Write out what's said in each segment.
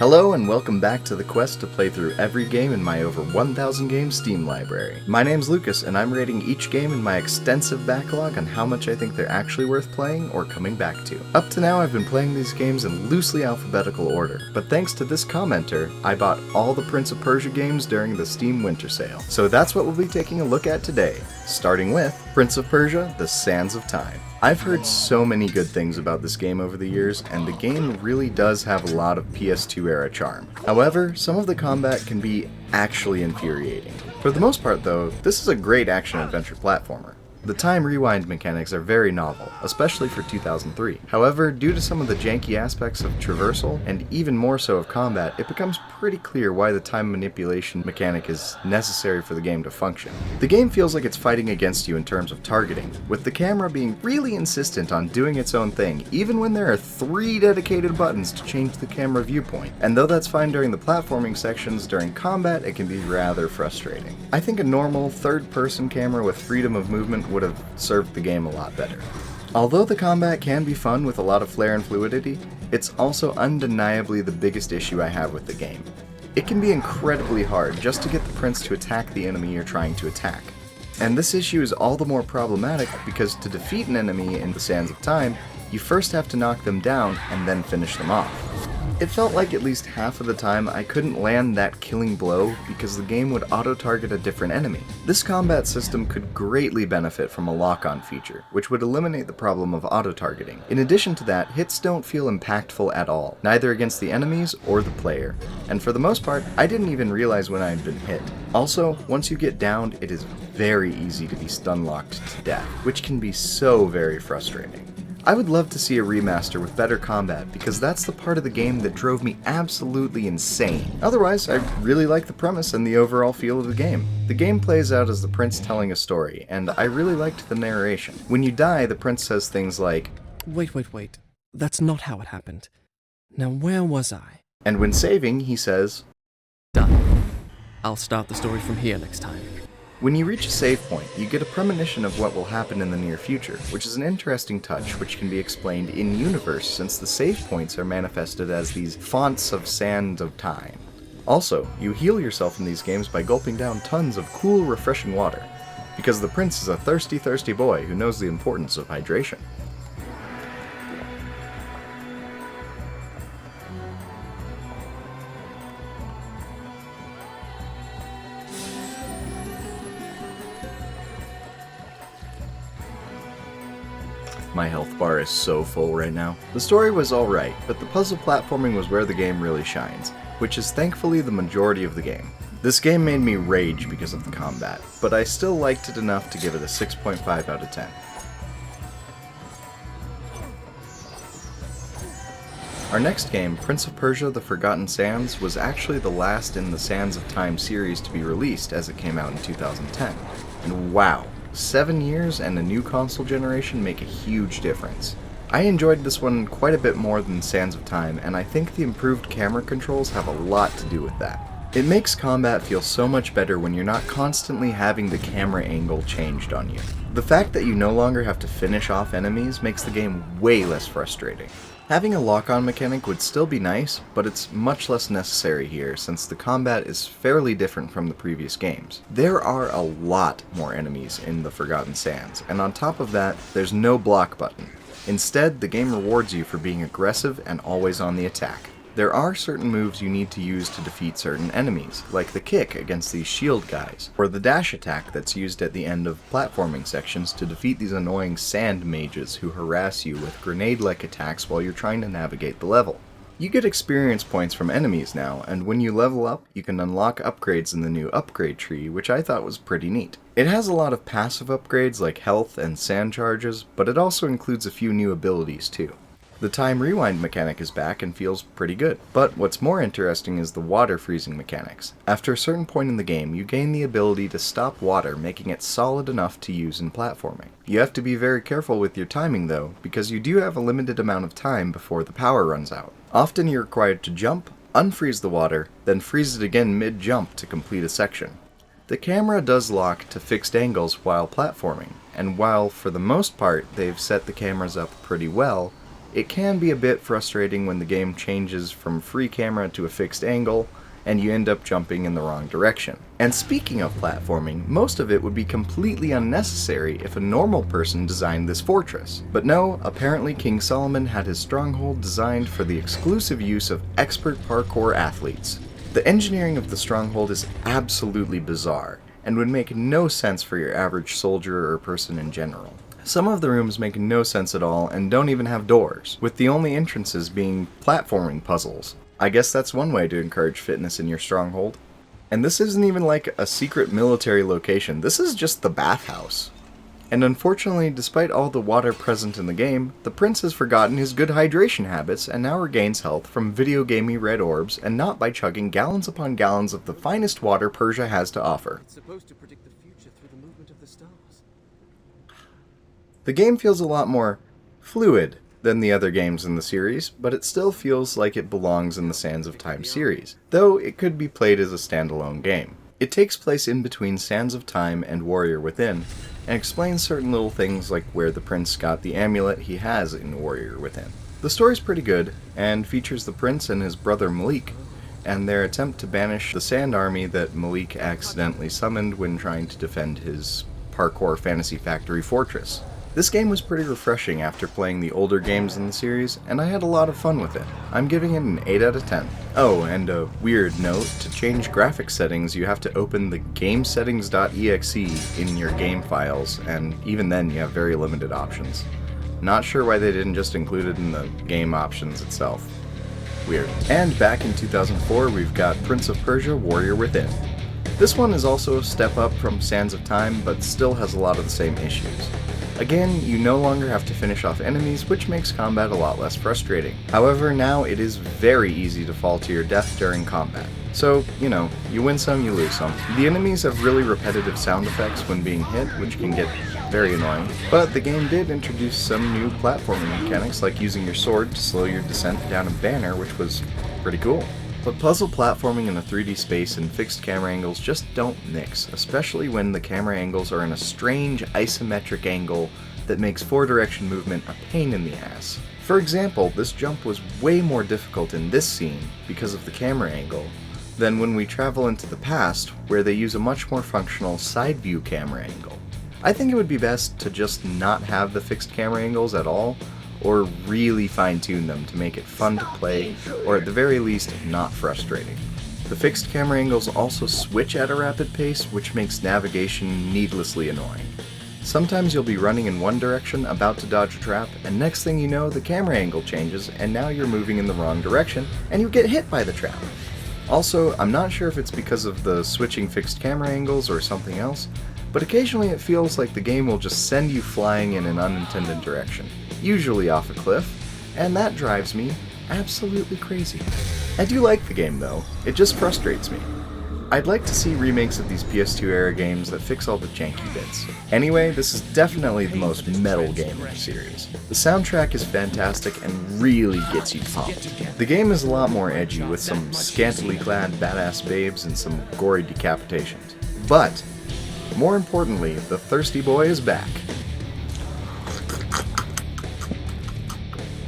Hello and welcome back to the quest to play through every game in my over 1,000 game Steam library. My name's Lucas and I'm rating each game in my extensive backlog on how much I think they're actually worth playing or coming back to. Up to now I've been playing these games in loosely alphabetical order, but thanks to this commenter, I bought all the Prince of Persia games during the Steam winter sale. So that's what we'll be taking a look at today, starting with Prince of Persia: The Sands of Time. I've heard so many good things about this game over the years, and the game really does have a lot of PS2 era charm. However, some of the combat can be actually infuriating. For the most part though, this is a great action-adventure platformer. The time rewind mechanics are very novel, especially for 2003. However, due to some of the janky aspects of traversal, and even more so of combat, it becomes pretty clear why the time manipulation mechanic is necessary for the game to function. The game feels like it's fighting against you in terms of targeting, with the camera being really insistent on doing its own thing, even when there are 3 dedicated buttons to change the camera viewpoint. And though that's fine during the platforming sections, during combat it can be rather frustrating. I think a normal third-person camera with freedom of movement would have served the game a lot better. Although the combat can be fun with a lot of flair and fluidity, it's also undeniably the biggest issue I have with the game. It can be incredibly hard just to get the prince to attack the enemy you're trying to attack. And this issue is all the more problematic because to defeat an enemy in the Sands of Time, you first have to knock them down and then finish them off. It felt like at least half of the time I couldn't land that killing blow because the game would auto-target a different enemy. This combat system could greatly benefit from a lock-on feature, which would eliminate the problem of auto-targeting. In addition to that, hits don't feel impactful at all, neither against the enemies or the player. And for the most part, I didn't even realize when I had been hit. Also, once you get downed, it is very easy to be stun-locked to death, which can be so very frustrating. I would love to see a remaster with better combat because that's the part of the game that drove me absolutely insane. Otherwise, I really like the premise and the overall feel of the game. The game plays out as the prince telling a story, and I really liked the narration. When you die, the prince says things like, Wait. That's not how it happened. Now where was I? And when saving, he says, Done. I'll start the story from here next time. When you reach a save point, you get a premonition of what will happen in the near future, which is an interesting touch which can be explained in-universe since the save points are manifested as these fonts of sand of time. Also, you heal yourself in these games by gulping down tons of cool, refreshing water, because the prince is a thirsty boy who knows the importance of hydration. My health bar is so full right now. The story was alright, but the puzzle platforming was where the game really shines, which is thankfully the majority of the game. This game made me rage because of the combat, but I still liked it enough to give it a 6.5 out of 10. Our next game, Prince of Persia: The Forgotten Sands, was actually the last in the Sands of Time series to be released as it came out in 2010. And wow, 7 years and a new console generation make a huge difference. I enjoyed this one quite a bit more than Sands of Time, and I think the improved camera controls have a lot to do with that. It makes combat feel so much better when you're not constantly having the camera angle changed on you. The fact that you no longer have to finish off enemies makes the game way less frustrating. Having a lock-on mechanic would still be nice, but it's much less necessary here since the combat is fairly different from the previous games. There are a lot more enemies in the Forgotten Sands, and on top of that, there's no block button. Instead, the game rewards you for being aggressive and always on the attack. There are certain moves you need to use to defeat certain enemies, like the kick against these shield guys, or the dash attack that's used at the end of platforming sections to defeat these annoying sand mages who harass you with grenade-like attacks while you're trying to navigate the level. You get experience points from enemies now, and when you level up, you can unlock upgrades in the new upgrade tree, which I thought was pretty neat. It has a lot of passive upgrades like health and sand charges, but it also includes a few new abilities too. The time rewind mechanic is back and feels pretty good. But what's more interesting is the water freezing mechanics. After a certain point in the game, you gain the ability to stop water, making it solid enough to use in platforming. You have to be very careful with your timing though, because you do have a limited amount of time before the power runs out. Often you're required to jump, unfreeze the water, then freeze it again mid-jump to complete a section. The camera does lock to fixed angles while platforming, and while for the most part they've set the cameras up pretty well, It can be a bit frustrating when the game changes from free camera to a fixed angle, and you end up jumping in the wrong direction. And speaking of platforming, most of it would be completely unnecessary if a normal person designed this fortress. But no, apparently King Solomon had his stronghold designed for the exclusive use of expert parkour athletes. The engineering of the stronghold is absolutely bizarre, and would make no sense for your average soldier or person in general. Some of the rooms make no sense at all and don't even have doors, with the only entrances being platforming puzzles. I guess that's one way to encourage fitness in your stronghold. And this isn't even like a secret military location, this is just the bathhouse. And unfortunately, despite all the water present in the game, the prince has forgotten his good hydration habits and now regains health from video gamey red orbs and not by chugging gallons upon gallons of the finest water Persia has to offer. It's supposed to predict the future through the movement of the stars. The game feels a lot more fluid than the other games in the series, but it still feels like it belongs in the Sands of Time series, though it could be played as a standalone game. It takes place in between Sands of Time and Warrior Within, and explains certain little things like where the prince got the amulet he has in Warrior Within. The story's pretty good, and features the prince and his brother Malik, and their attempt to banish the sand army that Malik accidentally summoned when trying to defend his parkour fantasy factory fortress. This game was pretty refreshing after playing the older games in the series, and I had a lot of fun with it. I'm giving it an 8 out of 10. Oh, and a weird note, to change graphics settings you have to open the gamesettings.exe in your game files, and even then you have very limited options. Not sure why they didn't just include it in the game options itself. Weird. And back in 2004 we've got Prince of Persia Warrior Within. This one is also a step up from Sands of Time, but still has a lot of the same issues. Again, you no longer have to finish off enemies, which makes combat a lot less frustrating. However, now it is very easy to fall to your death during combat. So, you win some, you lose some. The enemies have really repetitive sound effects when being hit, which can get very annoying. But the game did introduce some new platforming mechanics, like using your sword to slow your descent down a banner, which was pretty cool. But puzzle platforming in a 3D space and fixed camera angles just don't mix, especially when the camera angles are in a strange isometric angle that makes 4-direction movement a pain in the ass. For example, this jump was way more difficult in this scene because of the camera angle than when we travel into the past, where they use a much more functional side view camera angle. I think it would be best to just not have the fixed camera angles at all, or really fine-tune them to make it fun to play, or at the very least, not frustrating. The fixed camera angles also switch at a rapid pace, which makes navigation needlessly annoying. Sometimes you'll be running in one direction, about to dodge a trap, and next thing you know, the camera angle changes, and now you're moving in the wrong direction, and you get hit by the trap. Also, I'm not sure if it's because of the switching fixed camera angles or something else, but occasionally it feels like the game will just send you flying in an unintended direction, usually off a cliff, and that drives me absolutely crazy. I do like the game though, it just frustrates me. I'd like to see remakes of these PS2 era games that fix all the janky bits. Anyway, this is definitely the most metal game in the series. The soundtrack is fantastic and really gets you pumped. The game is a lot more edgy, with some scantily clad badass babes and some gory decapitations. But, more importantly, the thirsty boy is back.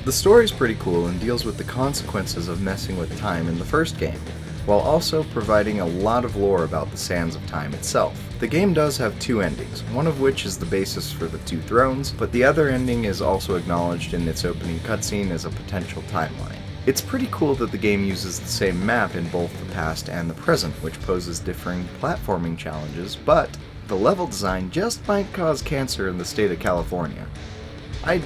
The story's pretty cool and deals with the consequences of messing with time in the first game, while also providing a lot of lore about the Sands of Time itself. The game does have 2 endings, one of which is the basis for the 2 thrones, but the other ending is also acknowledged in its opening cutscene as a potential timeline. It's pretty cool that the game uses the same map in both the past and the present, which poses differing platforming challenges, but the level design just might cause cancer in the state of California. I'd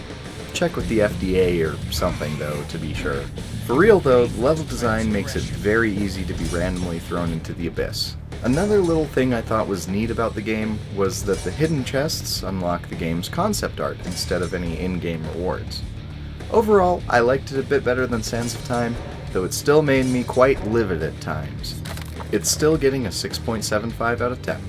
check with the FDA or something though, to be sure. For real though, the level design makes it very easy to be randomly thrown into the abyss. Another little thing I thought was neat about the game was that the hidden chests unlock the game's concept art instead of any in-game rewards. Overall, I liked it a bit better than Sands of Time, though it still made me quite livid at times. It's still getting a 6.75 out of 10.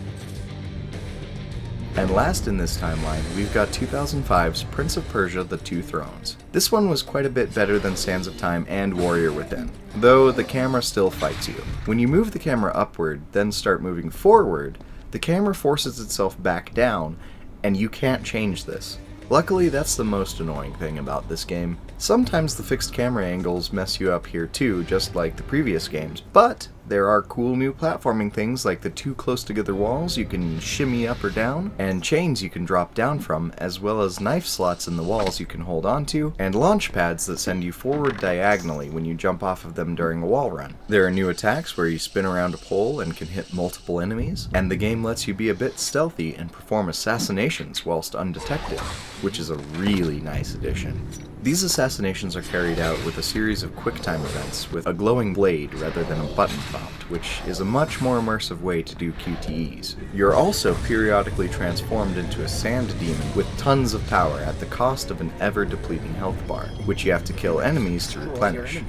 And last in this timeline, we've got 2005's Prince of Persia: The Two Thrones. This one was quite a bit better than Sands of Time and Warrior Within, though the camera still fights you. When you move the camera upward, then start moving forward, the camera forces itself back down, and you can't change this. Luckily, that's the most annoying thing about this game, Sometimes the fixed camera angles mess you up here too, just like the previous games, but there are cool new platforming things like the two close together walls you can shimmy up or down, and chains you can drop down from, as well as knife slots in the walls you can hold onto, and launch pads that send you forward diagonally when you jump off of them during a wall run. There are new attacks where you spin around a pole and can hit multiple enemies, and the game lets you be a bit stealthy and perform assassinations whilst undetected, which is a really nice addition. These assassinations are carried out with a series of QuickTime events with a glowing blade rather than a button prompt, which is a much more immersive way to do QTEs. You're also periodically transformed into a sand demon with tons of power at the cost of an ever-depleting health bar, which you have to kill enemies to replenish,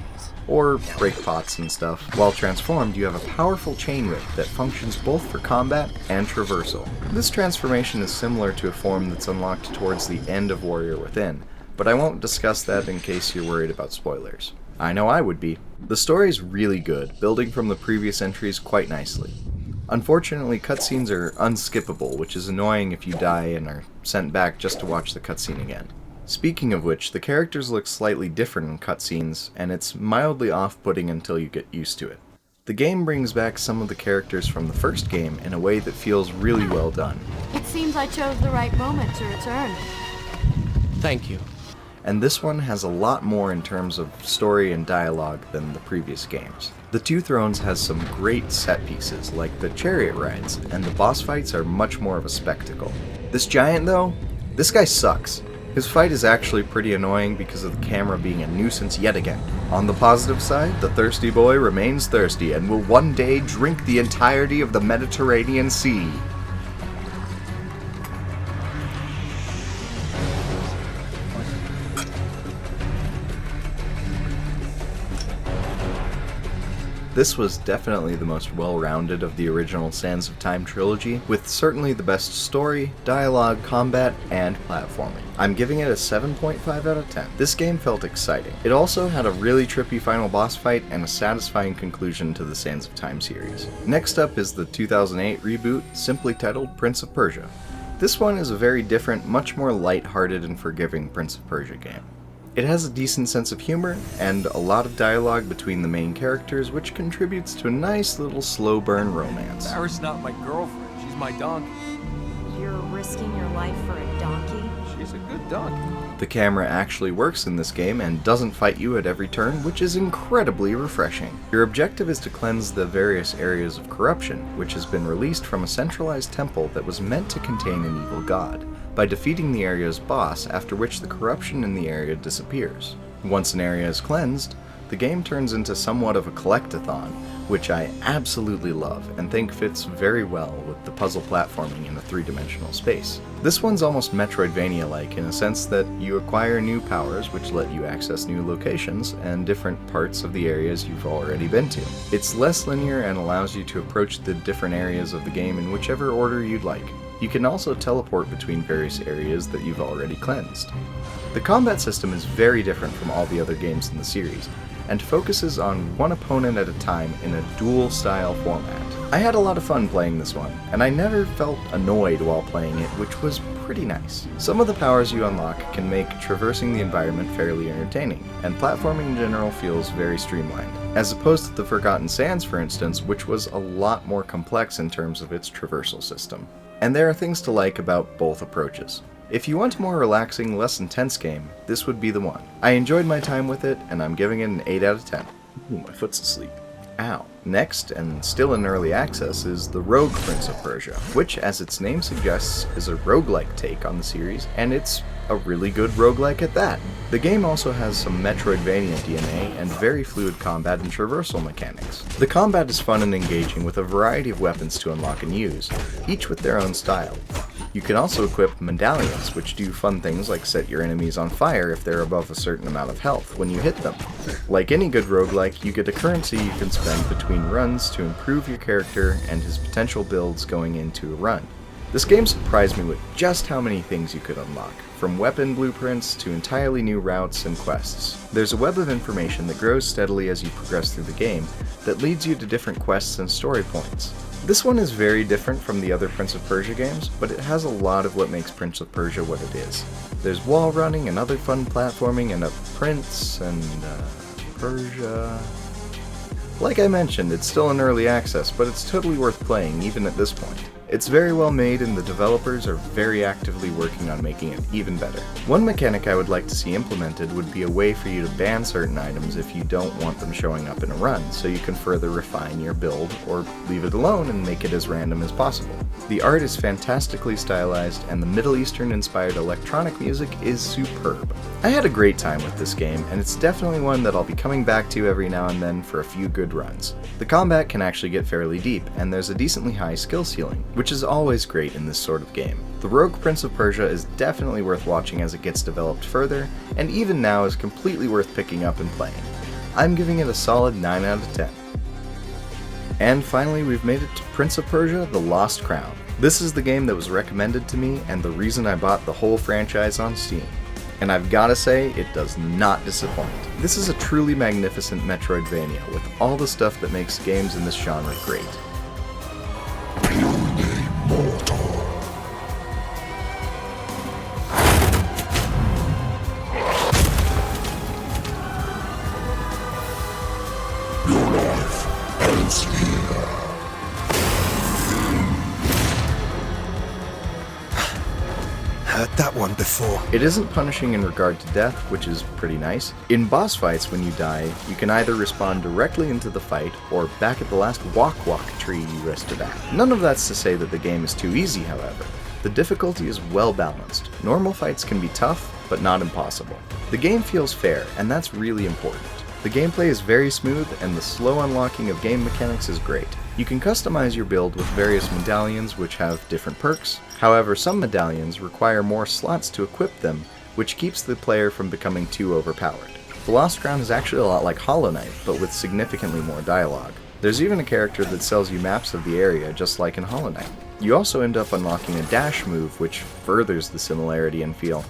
or break pots and stuff. While transformed, you have a powerful chain whip that functions both for combat and traversal. This transformation is similar to a form that's unlocked towards the end of Warrior Within, but I won't discuss that in case you're worried about spoilers. I know I would be. The story's really good, building from the previous entries quite nicely. Unfortunately, cutscenes are unskippable, which is annoying if you die and are sent back just to watch the cutscene again. Speaking of which, the characters look slightly different in cutscenes, and it's mildly off-putting until you get used to it. The game brings back some of the characters from the first game in a way that feels really well done. It seems I chose the right moment to return. Thank you. And this one has a lot more in terms of story and dialogue than the previous games. The Two Thrones has some great set pieces, like the chariot rides, and the boss fights are much more of a spectacle. This giant though, this guy sucks. His fight is actually pretty annoying because of the camera being a nuisance yet again. On the positive side, the thirsty boy remains thirsty and will one day drink the entirety of the Mediterranean Sea. This was definitely the most well-rounded of the original Sands of Time trilogy, with certainly the best story, dialogue, combat, and platforming. I'm giving it a 7.5 out of 10. This game felt exciting. It also had a really trippy final boss fight and a satisfying conclusion to the Sands of Time series. Next up is the 2008 reboot, simply titled Prince of Persia. This one is a very different, much more light-hearted and forgiving Prince of Persia game. It has a decent sense of humor, and a lot of dialogue between the main characters, which contributes to a nice little slow burn romance. Sarah's not my girlfriend, she's my donkey. You're risking your life for a donkey? She's a good donkey. The camera actually works in this game and doesn't fight you at every turn, which is incredibly refreshing. Your objective is to cleanse the various areas of corruption, which has been released from a centralized temple that was meant to contain an evil god, by defeating the area's boss, after which the corruption in the area disappears. Once an area is cleansed, the game turns into somewhat of a collectathon, which I absolutely love and think fits very well with the puzzle platforming in a three-dimensional space. This one's almost Metroidvania-like in a sense that you acquire new powers which let you access new locations and different parts of the areas you've already been to. It's less linear and allows you to approach the different areas of the game in whichever order you'd like. You can also teleport between various areas that you've already cleansed. The combat system is very different from all the other games in the series, and focuses on one opponent at a time in a duel-style format. I had a lot of fun playing this one, and I never felt annoyed while playing it, which was pretty nice. Some of the powers you unlock can make traversing the environment fairly entertaining, and platforming in general feels very streamlined, as opposed to the Forgotten Sands, for instance, which was a lot more complex in terms of its traversal system. And there are things to like about both approaches. If you want a more relaxing, less intense game, this would be the one. I enjoyed my time with it, and I'm giving it an 8 out of 10. Ooh, my foot's asleep. Ow. Next, and still in early access, is the Rogue Prince of Persia, which, as its name suggests, is a roguelike take on the series, and it's a really good roguelike at that. The game also has some Metroidvania DNA and very fluid combat and traversal mechanics. The combat is fun and engaging with a variety of weapons to unlock and use, each with their own style. You can also equip medallions, which do fun things like set your enemies on fire if they're above a certain amount of health when you hit them. Like any good roguelike, you get a currency you can spend between runs to improve your character and his potential builds going into a run. This game surprised me with just how many things you could unlock, from weapon blueprints to entirely new routes and quests. There's a web of information that grows steadily as you progress through the game that leads you to different quests and story points. This one is very different from the other Prince of Persia games, but it has a lot of what makes Prince of Persia what it is. There's wall running and other fun platforming and a prince and Persia. Like I mentioned, it's still in early access, but it's totally worth playing even at this point. It's very well made and the developers are very actively working on making it even better. One mechanic I would like to see implemented would be a way for you to ban certain items if you don't want them showing up in a run, so you can further refine your build or leave it alone and make it as random as possible. The art is fantastically stylized and the Middle Eastern inspired electronic music is superb. I had a great time with this game and it's definitely one that I'll be coming back to every now and then for a few good runs. The combat can actually get fairly deep and there's a decently high skill ceiling, which is always great in this sort of game. The Rogue Prince of Persia is definitely worth watching as it gets developed further, and even now is completely worth picking up and playing. I'm giving it a solid 9 out of 10. And finally, we've made it to Prince of Persia: The Lost Crown. This is the game that was recommended to me and the reason I bought the whole franchise on Steam. And I've gotta say, it does not disappoint. This is a truly magnificent Metroidvania with all the stuff that makes games in this genre great. Heard that one before. It isn't punishing in regard to death, which is pretty nice. In boss fights, when you die, you can either respawn directly into the fight, or back at the last walk tree you rested at. None of that's to say that the game is too easy, however. The difficulty is well balanced. Normal fights can be tough, but not impossible. The game feels fair, and that's really important. The gameplay is very smooth, and the slow unlocking of game mechanics is great. You can customize your build with various medallions which have different perks. However, some medallions require more slots to equip them, which keeps the player from becoming too overpowered. The Lost Crown is actually a lot like Hollow Knight, but with significantly more dialogue. There's even a character that sells you maps of the area just like in Hollow Knight. You also end up unlocking a dash move which furthers the similarity and feel.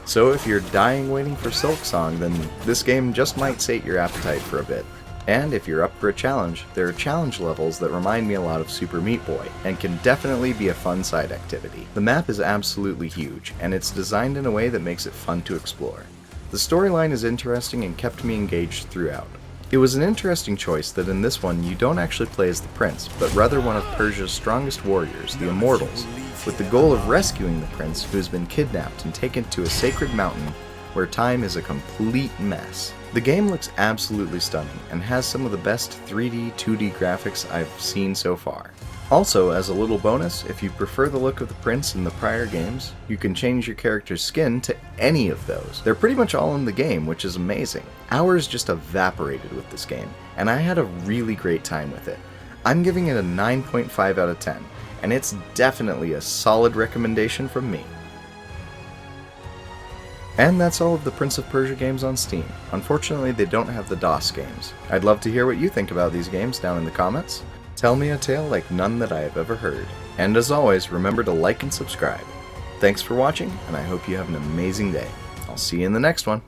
So if you're dying waiting for Silksong, then this game just might sate your appetite for a bit. And if you're up for a challenge, there are challenge levels that remind me a lot of Super Meat Boy, and can definitely be a fun side activity. The map is absolutely huge, and it's designed in a way that makes it fun to explore. The storyline is interesting and kept me engaged throughout. It was an interesting choice that in this one you don't actually play as the prince, but rather one of Persia's strongest warriors, the Immortals, with the goal of rescuing the prince who has been kidnapped and taken to a sacred mountain where time is a complete mess. The game looks absolutely stunning and has some of the best 3D, 2D graphics I've seen so far. Also, as a little bonus, if you prefer the look of the prince in the prior games, you can change your character's skin to any of those. They're pretty much all in the game, which is amazing. Hours just evaporated with this game, and I had a really great time with it. I'm giving it a 9.5 out of 10, and it's definitely a solid recommendation from me. And that's all of the Prince of Persia games on Steam. Unfortunately, they don't have the DOS games. I'd love to hear what you think about these games down in the comments. Tell me a tale like none that I have ever heard. And as always, remember to like and subscribe. Thanks for watching, and I hope you have an amazing day. I'll see you in the next one.